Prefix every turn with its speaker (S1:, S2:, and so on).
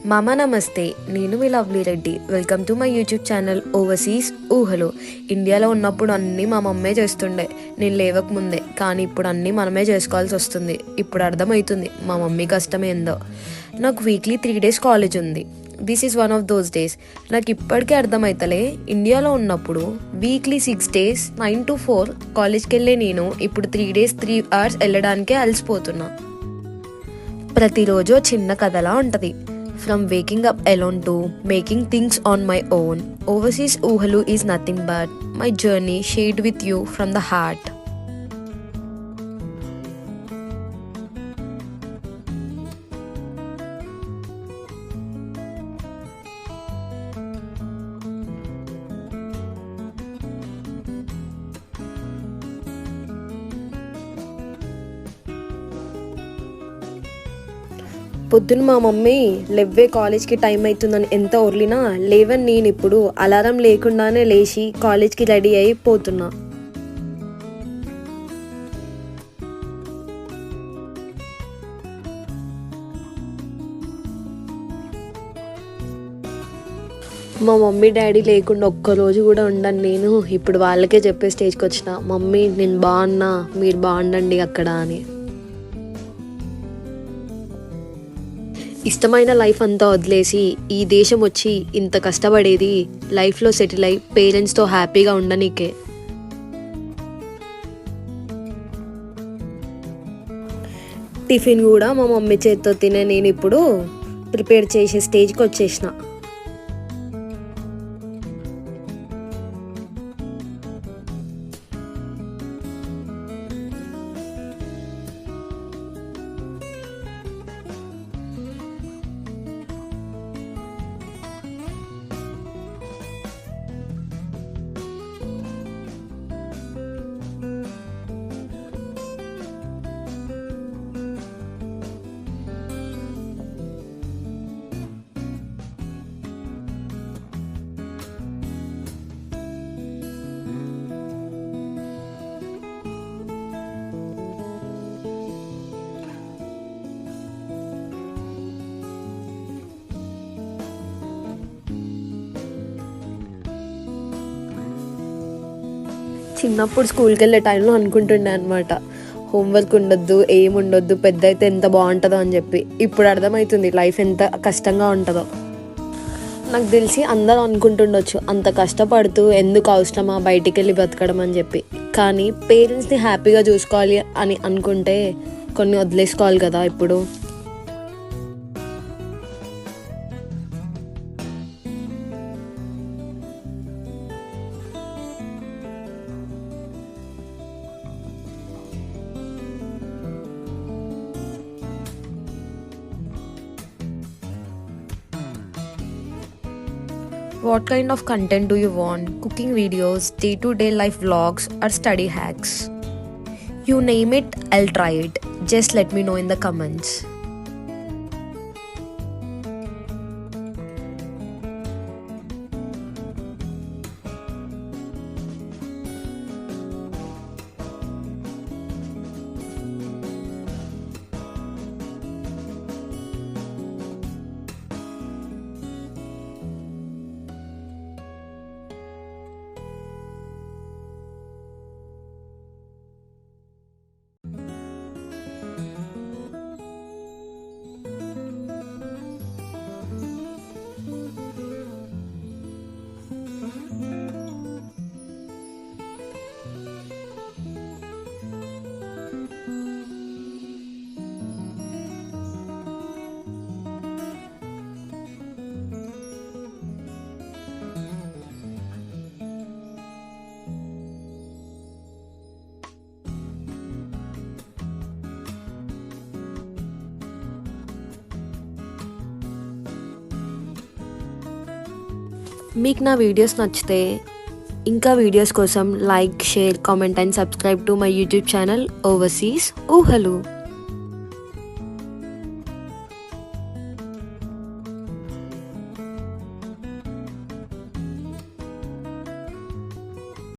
S1: మామ నమస్తే, నేను మీ Lovely Reddy. Welcome to my YouTube channel overseas ఊహలు. ఇండియాలో ఉన్నప్పుడు అన్నీ మా మమ్మే చేస్తుండే, నేను లేవకముందే. కానీ ఇప్పుడు అన్నీ మనమే చేసుకోవాల్సి వస్తుంది. ఇప్పుడు అర్థమవుతుంది మా మమ్మీ కష్టం ఏందో. నాకు వీక్లీ 3 days కాలేజ్ ఉంది. This is one of those days. నాకు ఇప్పటికే అర్థమవుతలే, ఇండియాలో ఉన్నప్పుడు వీక్లీ 6 days 9 to 4 కాలేజ్కి వెళ్ళే నేను ఇప్పుడు 3 days 3 hours వెళ్ళడానికే అలసిపోతున్నా. ప్రతిరోజు చిన్న కథలా ఉంటుంది. From waking up alone to making things on my own, Overseas Oohalu is nothing but my journey shared with you from the heart. పొద్దున్న మా మమ్మీ లేవే కాలేజ్కి టైం అవుతుందని ఎంత ఒర్లినా లేవని నేను ఇప్పుడు అలారం లేకుండానే లేచి కాలేజ్కి రెడీ అయిపోతున్నా. మా మమ్మీ డాడీ లేకుండా ఒక్కరోజు కూడా ఉండను నేను. ఇప్పుడు వాళ్ళకే చెప్పే స్టేజ్కి వచ్చిన, మమ్మీ నేను బాగున్నా, మీరు బాగుండండి అక్కడ అని. ఇష్టమైన లైఫ్ అంతా వదిలేసి ఈ దేశం వచ్చి ఇంత కష్టపడేది లైఫ్లో సెటిల్ అయి పేరెంట్స్తో హ్యాపీగా ఉండనీకే. టిఫిన్ కూడా మా మమ్మీ చేతితో తినే నేను ఇప్పుడు ప్రిపేర్ చేసే స్టేజ్కి వచ్చేసిన. చిన్నప్పుడు స్కూల్కి వెళ్ళే టైంలో అనుకుంటుండే అనమాట, హోంవర్క్ ఉండొద్దు, ఏముండొద్దు, పెద్ద అయితే ఎంత బాగుంటుందో అని చెప్పి. ఇప్పుడు అర్థమవుతుంది లైఫ్ ఎంత కష్టంగా ఉంటుందో. నాకు తెలిసి అందరూ అనుకుంటుండొచ్చు, అంత కష్టపడుతూ ఎందుకు అవసరమా బయటికి వెళ్ళి బతకడం అని చెప్పి. కానీ పేరెంట్స్ని హ్యాపీగా చూసుకోవాలి అని అనుకుంటే కొన్ని వదిలేసుకోవాలి కదా ఇప్పుడు. What kind of content do you want? Cooking videos, day-to-day life vlogs, or study hacks? You name it, I'll try it. Just let me know in the comments. మీకు నా వీడియోస్ నచ్చితే ఇంకా వీడియోస్ కోసం like, share, comment and subscribe to my YouTube channel overseas ఊహలు.